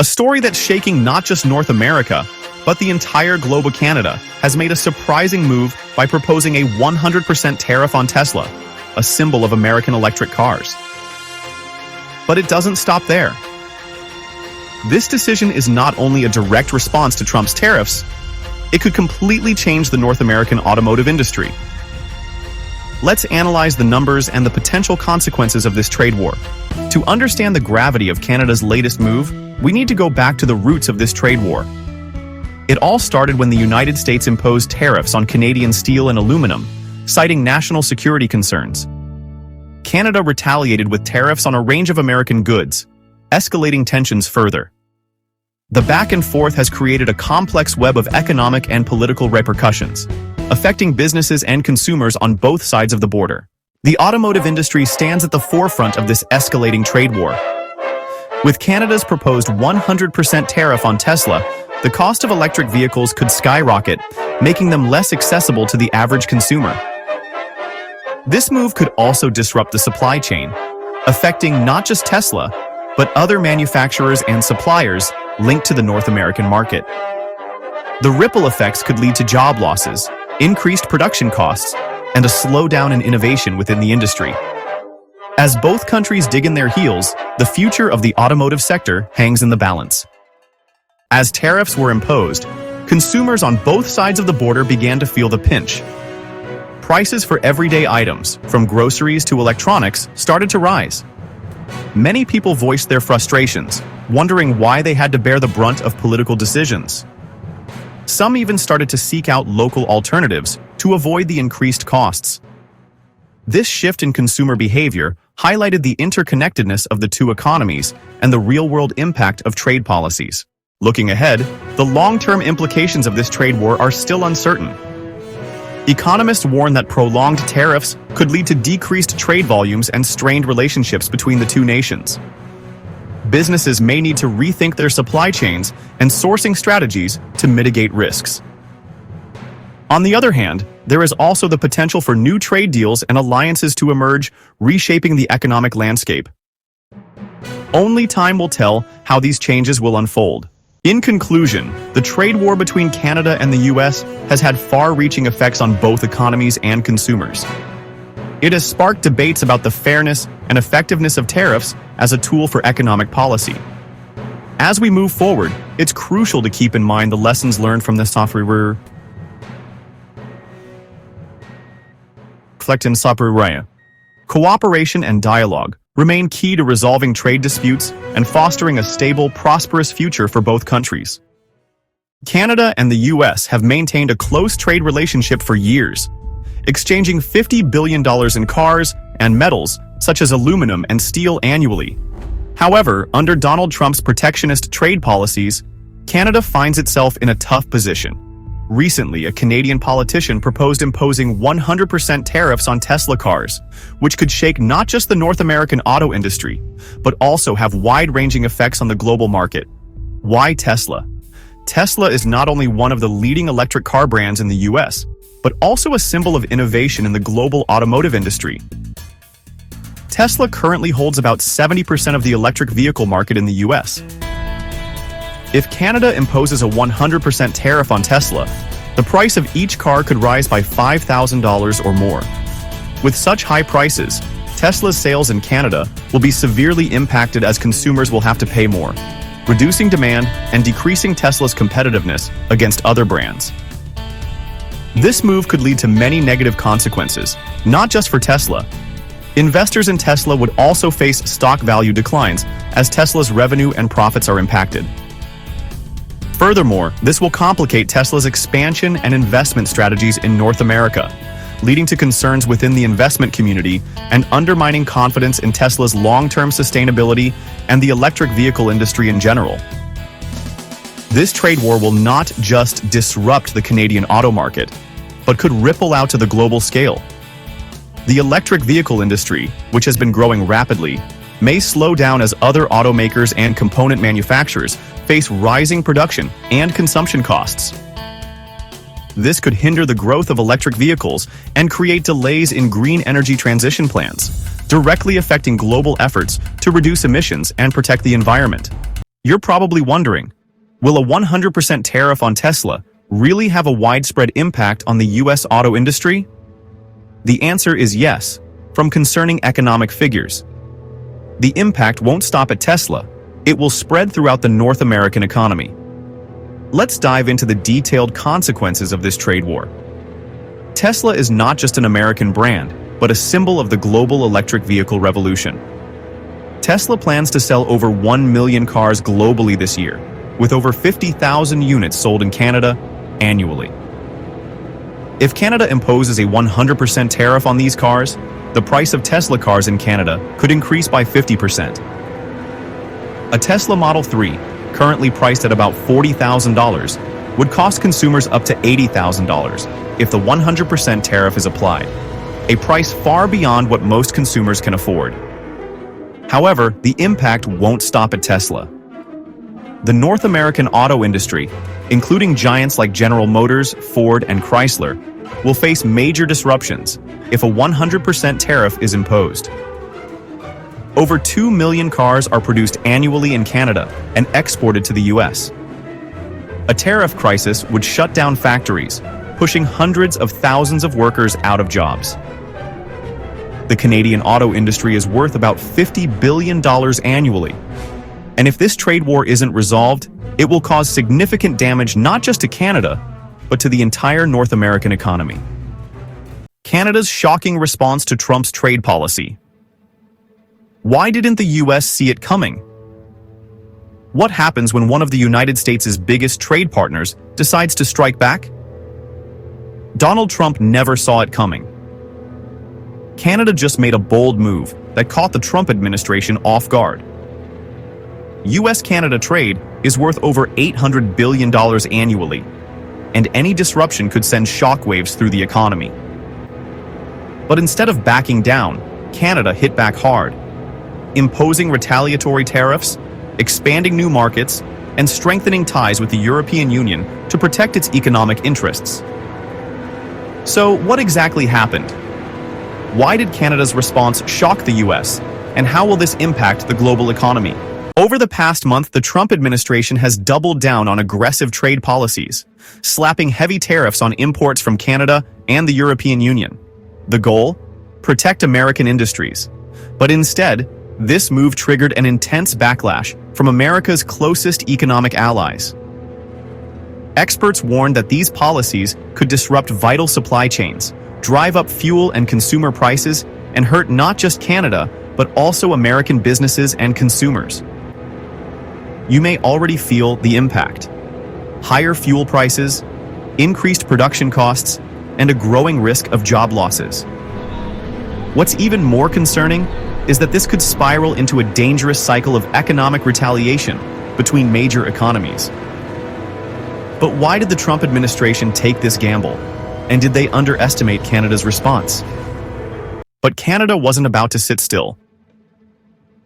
A story that's shaking not just North America, but the entire globe of Canada has made a surprising move by proposing a 100% tariff on Tesla, a symbol of American electric cars. But it doesn't stop there. This decision is not only a direct response to Trump's tariffs, it could completely change the North American automotive industry. Let's analyze the numbers and the potential consequences of this trade war. To understand the gravity of Canada's latest move, we need to go back to the roots of this trade war. It all started when the United States imposed tariffs on Canadian steel and aluminum, citing national security concerns. Canada retaliated with tariffs on a range of American goods, escalating tensions further. The back and forth has created a complex web of economic and political repercussions, affecting businesses and consumers on both sides of the border. The automotive industry stands at the forefront of this escalating trade war. With Canada's proposed 100% tariff on Tesla, the cost of electric vehicles could skyrocket, making them less accessible to the average consumer. This move could also disrupt the supply chain, affecting not just Tesla, but other manufacturers and suppliers linked to the North American market. The ripple effects could lead to job losses, increased production costs, and a slowdown in innovation within the industry. As both countries dig in their heels, the future of the automotive sector hangs in the balance. As tariffs were imposed, consumers on both sides of the border began to feel the pinch. Prices for everyday items, from groceries to electronics, started to rise. Many people voiced their frustrations, wondering why they had to bear the brunt of political decisions. Some even started to seek out local alternatives to avoid the increased costs. This shift in consumer behavior highlighted the interconnectedness of the two economies and the real-world impact of trade policies. Looking ahead, the long-term implications of this trade war are still uncertain. Economists warn that prolonged tariffs could lead to decreased trade volumes and strained relationships between the two nations. Businesses may need to rethink their supply chains and sourcing strategies to mitigate risks. On the other hand, there is also the potential for new trade deals and alliances to emerge, reshaping the economic landscape. Only time will tell how these changes will unfold. In conclusion, the trade war between Canada and the US has had far-reaching effects on both economies and consumers. It has sparked debates about the fairness and effectiveness of tariffs as a tool for economic policy. As we move forward, it's crucial to keep in mind the lessons learned from this software. Cooperation and dialogue remain key to resolving trade disputes and fostering a stable, prosperous future for both countries. Canada and the US have maintained a close trade relationship for years, exchanging $50 billion in cars and metals, such as aluminum and steel annually. However, under Donald Trump's protectionist trade policies, Canada finds itself in a tough position. Recently, a Canadian politician proposed imposing 100% tariffs on Tesla cars, which could shake not just the North American auto industry, but also have wide-ranging effects on the global market. Why Tesla? Tesla is not only one of the leading electric car brands in the US, but also a symbol of innovation in the global automotive industry. Tesla currently holds about 70% of the electric vehicle market in the US. If Canada imposes a 100% tariff on Tesla, the price of each car could rise by $5,000 or more. With such high prices, Tesla's sales in Canada will be severely impacted as consumers will have to pay more, reducing demand and decreasing Tesla's competitiveness against other brands. This move could lead to many negative consequences, not just for Tesla. Investors in Tesla would also face stock value declines as Tesla's revenue and profits are impacted. Furthermore, this will complicate Tesla's expansion and investment strategies in North America, leading to concerns within the investment community and undermining confidence in Tesla's long-term sustainability and the electric vehicle industry in general. This trade war will not just disrupt the Canadian auto market, but could ripple out to the global scale. The electric vehicle industry, which has been growing rapidly, may slow down as other automakers and component manufacturers face rising production and consumption costs. This could hinder the growth of electric vehicles and create delays in green energy transition plans, directly affecting global efforts to reduce emissions and protect the environment. You're probably wondering, will a 100% tariff on Tesla really have a widespread impact on the US auto industry? The answer is yes, from concerning economic figures. The impact won't stop at Tesla, it will spread throughout the North American economy. Let's dive into the detailed consequences of this trade war. Tesla is not just an American brand, but a symbol of the global electric vehicle revolution. Tesla plans to sell over 1 million cars globally this year, with over 50,000 units sold in Canada annually. If Canada imposes a 100% tariff on these cars, the price of Tesla cars in Canada could increase by 50%. A Tesla Model 3, currently priced at about $40,000, would cost consumers up to $80,000 if the 100% tariff is applied, a price far beyond what most consumers can afford. However, the impact won't stop at Tesla. The North American auto industry, including giants like General Motors, Ford, and Chrysler, will face major disruptions if a 100% tariff is imposed. Over 2 million cars are produced annually in Canada and exported to the US. A tariff crisis would shut down factories, pushing hundreds of thousands of workers out of jobs. The Canadian auto industry is worth about $50 billion annually. And if this trade war isn't resolved, it will cause significant damage not just to Canada, but to the entire North American economy. Canada's shocking response to Trump's trade policy. Why didn't the US see it coming? What happens when one of the United States' biggest trade partners decides to strike back? Donald Trump never saw it coming. Canada just made a bold move that caught the Trump administration off guard. US-Canada trade is worth over $800 billion annually, and any disruption could send shockwaves through the economy. But instead of backing down, Canada hit back hard, imposing retaliatory tariffs, expanding new markets, and strengthening ties with the European Union to protect its economic interests. So, what exactly happened? Why did Canada's response shock the US, and how will this impact the global economy? Over the past month, the Trump administration has doubled down on aggressive trade policies, slapping heavy tariffs on imports from Canada and the European Union. The goal? Protect American industries. But instead, this move triggered an intense backlash from America's closest economic allies. Experts warned that these policies could disrupt vital supply chains, drive up fuel and consumer prices, and hurt not just Canada, but also American businesses and consumers. You may already feel the impact. Higher fuel prices, increased production costs, and a growing risk of job losses. What's even more concerning is that this could spiral into a dangerous cycle of economic retaliation between major economies. But why did the Trump administration take this gamble? And did they underestimate Canada's response? But Canada wasn't about to sit still.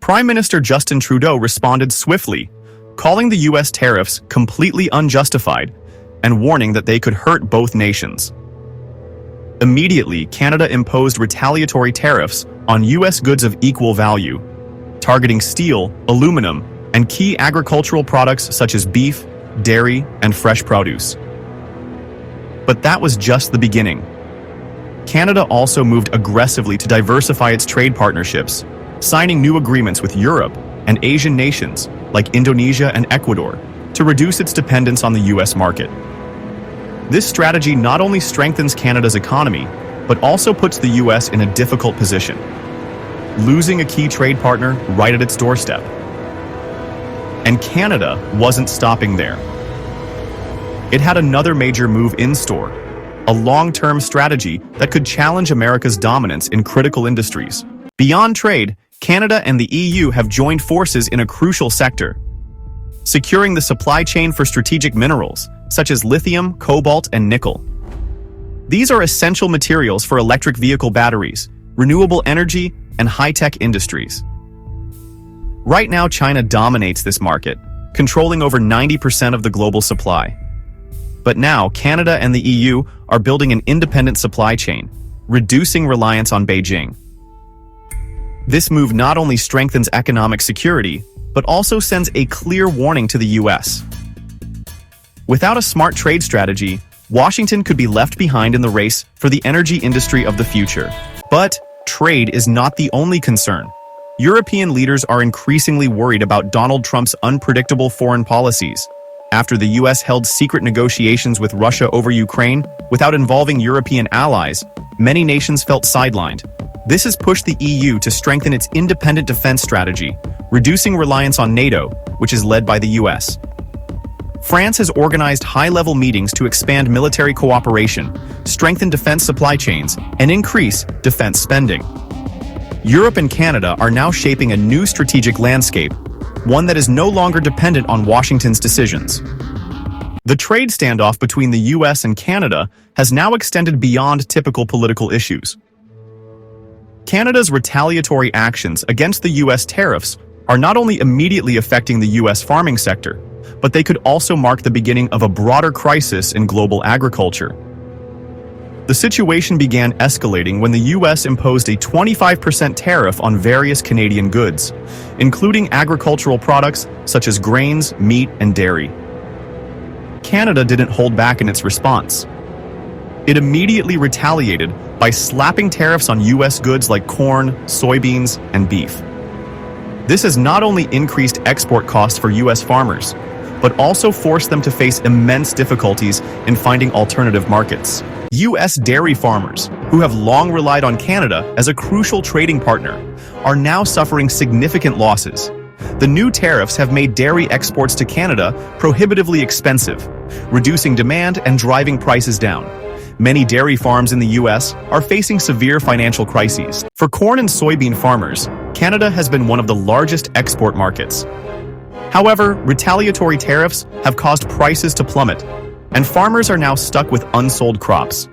Prime Minister Justin Trudeau responded swiftly, calling the US tariffs completely unjustified and warning that they could hurt both nations. Immediately, Canada imposed retaliatory tariffs on US goods of equal value, targeting steel, aluminum, and key agricultural products such as beef, dairy, and fresh produce. But that was just the beginning. Canada also moved aggressively to diversify its trade partnerships, signing new agreements with Europe and Asian nations like Indonesia and Ecuador to reduce its dependence on the US market. This strategy not only strengthens Canada's economy, but also puts the US in a difficult position, losing a key trade partner right at its doorstep. And Canada wasn't stopping there. It had another major move in store, a long-term strategy that could challenge America's dominance in critical industries. Beyond trade, Canada and the EU have joined forces in a crucial sector, securing the supply chain for strategic minerals, such as lithium, cobalt, and nickel. These are essential materials for electric vehicle batteries, renewable energy, and high-tech industries. Right now, China dominates this market, controlling over 90% of the global supply. But now, Canada and the EU are building an independent supply chain, reducing reliance on Beijing. This move not only strengthens economic security, but also sends a clear warning to the US. Without a smart trade strategy, Washington could be left behind in the race for the energy industry of the future. But trade is not the only concern. European leaders are increasingly worried about Donald Trump's unpredictable foreign policies. After the US held secret negotiations with Russia over Ukraine without involving European allies, many nations felt sidelined. This has pushed the EU to strengthen its independent defense strategy, reducing reliance on NATO, which is led by the US. France has organized high-level meetings to expand military cooperation, strengthen defense supply chains, and increase defense spending. Europe and Canada are now shaping a new strategic landscape, one that is no longer dependent on Washington's decisions. The trade standoff between the US and Canada has now extended beyond typical political issues. Canada's retaliatory actions against the US tariffs are not only immediately affecting the US farming sector, but they could also mark the beginning of a broader crisis in global agriculture. The situation began escalating when the US imposed a 25% tariff on various Canadian goods, including agricultural products such as grains, meat, and dairy. Canada didn't hold back in its response. It immediately retaliated by slapping tariffs on US goods like corn, soybeans, and beef. This has not only increased export costs for US farmers, but also forced them to face immense difficulties in finding alternative markets. US dairy farmers, who have long relied on Canada as a crucial trading partner, are now suffering significant losses. The new tariffs have made dairy exports to Canada prohibitively expensive, reducing demand and driving prices down. Many dairy farms in the US are facing severe financial crises. For corn and soybean farmers, Canada has been one of the largest export markets. However, retaliatory tariffs have caused prices to plummet, and farmers are now stuck with unsold crops.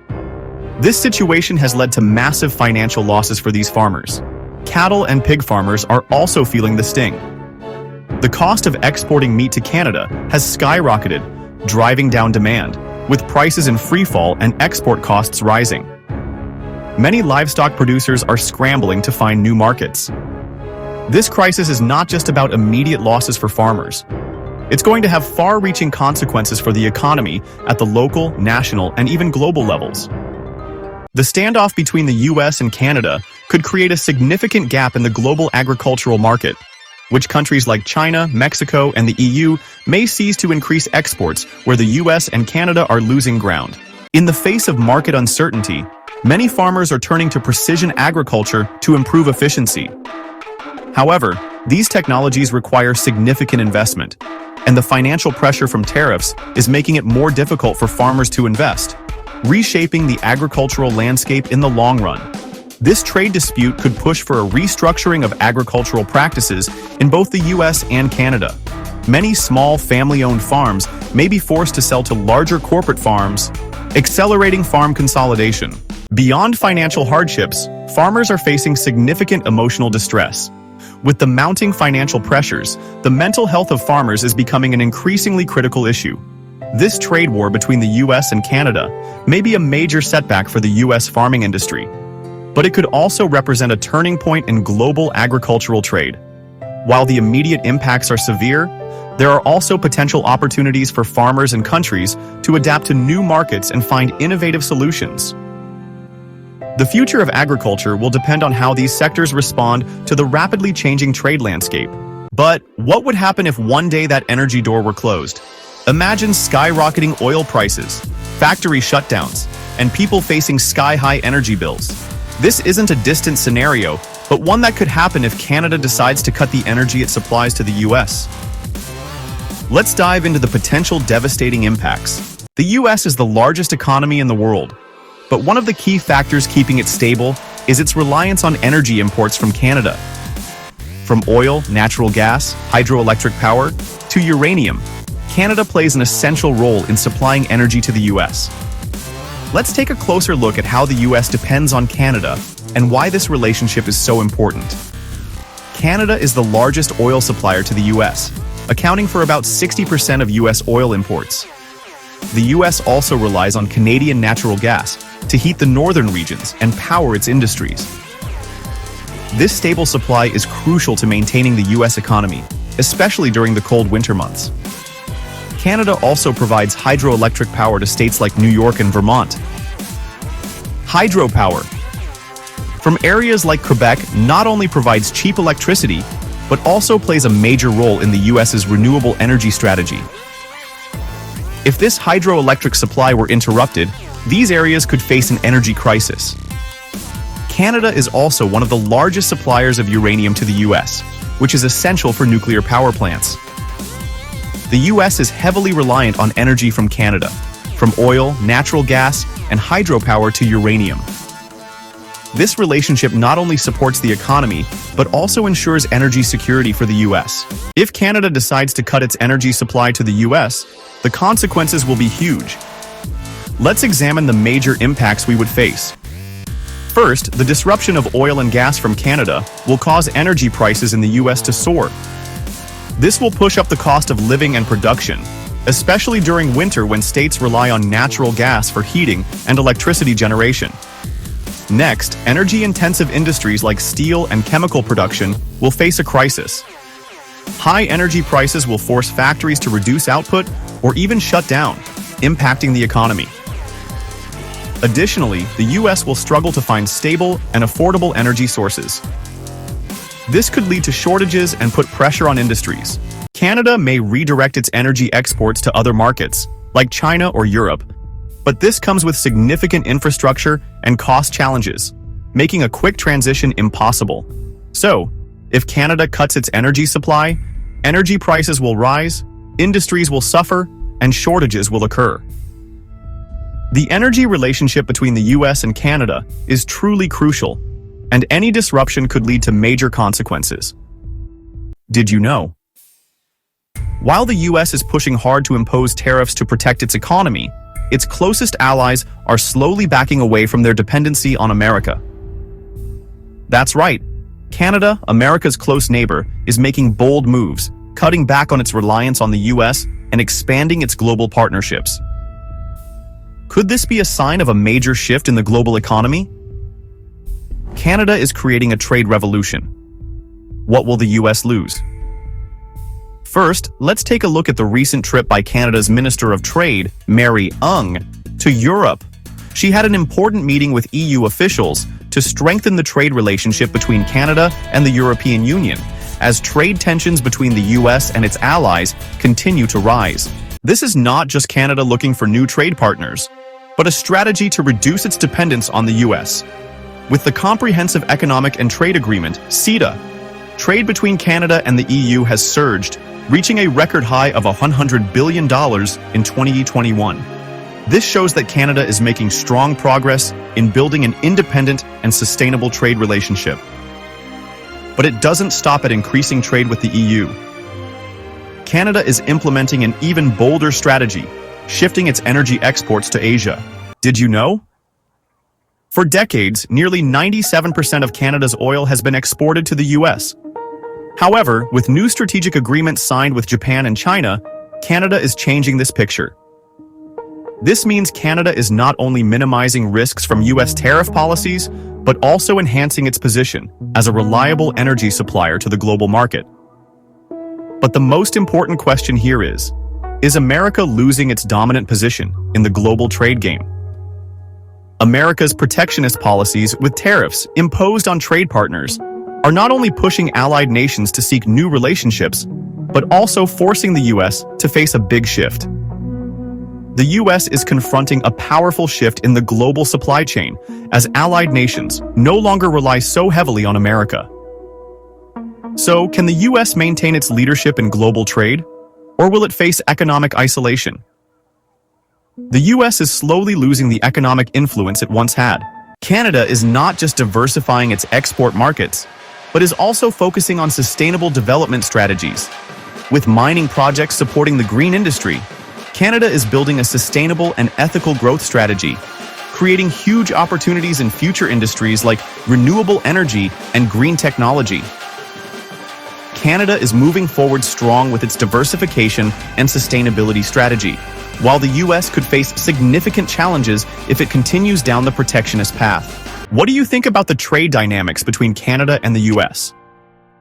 This situation has led to massive financial losses for these farmers. Cattle and pig farmers are also feeling the sting. The cost of exporting meat to Canada has skyrocketed, driving down demand, with prices in freefall and export costs rising. Many livestock producers are scrambling to find new markets. This crisis is not just about immediate losses for farmers. It's going to have far-reaching consequences for the economy at the local, national, and even global levels. The standoff between the US and Canada could create a significant gap in the global agricultural market, which countries like China, Mexico, and the EU may seize to increase exports where the US and Canada are losing ground. In the face of market uncertainty, many farmers are turning to precision agriculture to improve efficiency. However, these technologies require significant investment, and the financial pressure from tariffs is making it more difficult for farmers to invest, reshaping the agricultural landscape in the long run. This trade dispute could push for a restructuring of agricultural practices in both the US and Canada. Many small family-owned farms may be forced to sell to larger corporate farms, accelerating farm consolidation. Beyond financial hardships, farmers are facing significant emotional distress. With the mounting financial pressures, the mental health of farmers is becoming an increasingly critical issue. This trade war between the US and Canada may be a major setback for the US farming industry, but it could also represent a turning point in global agricultural trade. While the immediate impacts are severe, there are also potential opportunities for farmers and countries to adapt to new markets and find innovative solutions. The future of agriculture will depend on how these sectors respond to the rapidly changing trade landscape. But what would happen if one day that energy door were closed? Imagine skyrocketing oil prices, factory shutdowns, and people facing sky-high energy bills. This isn't a distant scenario, but one that could happen if Canada decides to cut the energy it supplies to the US. Let's dive into the potential devastating impacts. The US is the largest economy in the world, but one of the key factors keeping it stable is its reliance on energy imports from Canada. From oil, natural gas, hydroelectric power, to uranium, Canada plays an essential role in supplying energy to the US. Let's take a closer look at how the US depends on Canada and why this relationship is so important. Canada is the largest oil supplier to the US, accounting for about 60% of US oil imports. The US also relies on Canadian natural gas to heat the northern regions and power its industries. This stable supply is crucial to maintaining the US economy, especially during the cold winter months. Canada also provides hydroelectric power to states like New York and Vermont. Hydropower from areas like Quebec not only provides cheap electricity, but also plays a major role in the US's renewable energy strategy. If this hydroelectric supply were interrupted, these areas could face an energy crisis. Canada is also one of the largest suppliers of uranium to the US, which is essential for nuclear power plants. The US is heavily reliant on energy from Canada, from oil, natural gas, and hydropower to uranium. This relationship not only supports the economy, but also ensures energy security for the US. If Canada decides to cut its energy supply to the US, the consequences will be huge. Let's examine the major impacts we would face. First, the disruption of oil and gas from Canada will cause energy prices in the US to soar. This will push up the cost of living and production, especially during winter when states rely on natural gas for heating and electricity generation. Next, energy-intensive industries like steel and chemical production will face a crisis. High energy prices will force factories to reduce output or even shut down, impacting the economy. Additionally, the US will struggle to find stable and affordable energy sources. This could lead to shortages and put pressure on industries. Canada may redirect its energy exports to other markets, like China or Europe, but this comes with significant infrastructure and cost challenges, making a quick transition impossible. So, if Canada cuts its energy supply, energy prices will rise, industries will suffer, and shortages will occur. The energy relationship between the US and Canada is truly crucial, and any disruption could lead to major consequences. Did you know? While the US is pushing hard to impose tariffs to protect its economy, its closest allies are slowly backing away from their dependency on America. That's right. Canada, America's close neighbor, is making bold moves, cutting back on its reliance on the US and expanding its global partnerships. Could this be a sign of a major shift in the global economy? Canada is creating a trade revolution. What will the US lose? First, let's take a look at the recent trip by Canada's Minister of Trade, Mary Ng, to Europe. She had an important meeting with EU officials to strengthen the trade relationship between Canada and the European Union, as trade tensions between the US and its allies continue to rise. This is not just Canada looking for new trade partners, but a strategy to reduce its dependence on the US. With the Comprehensive Economic and Trade Agreement, CETA, trade between Canada and the EU has surged, reaching a record high of $100 billion in 2021. This shows that Canada is making strong progress in building an independent and sustainable trade relationship. But it doesn't stop at increasing trade with the EU. Canada is implementing an even bolder strategy, shifting its energy exports to Asia. Did you know? For decades, nearly 97% of Canada's oil has been exported to the US. However, with new strategic agreements signed with Japan and China, Canada is changing this picture. This means Canada is not only minimizing risks from US tariff policies, but also enhancing its position as a reliable energy supplier to the global market. But the most important question here is America losing its dominant position in the global trade game? America's protectionist policies with tariffs imposed on trade partners are not only pushing allied nations to seek new relationships, but also forcing the US to face a big shift. The US is confronting a powerful shift in the global supply chain as allied nations no longer rely so heavily on America. So, can the US maintain its leadership in global trade, or will it face economic isolation? The US is slowly losing the economic influence it once had. Canada is not just diversifying its export markets, but is also focusing on sustainable development strategies. With mining projects supporting the green industry, Canada is building a sustainable and ethical growth strategy, creating huge opportunities in future industries like renewable energy and green technology. Canada is moving forward strong with its diversification and sustainability strategy, while the US could face significant challenges if it continues down the protectionist path. What do you think about the trade dynamics between Canada and the US?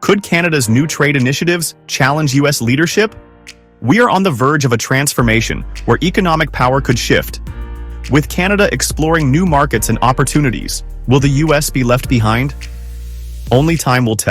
Could Canada's new trade initiatives challenge U.S. leadership? We are on the verge of a transformation where economic power could shift. With Canada exploring new markets and opportunities, will the U.S. be left behind? Only time will tell.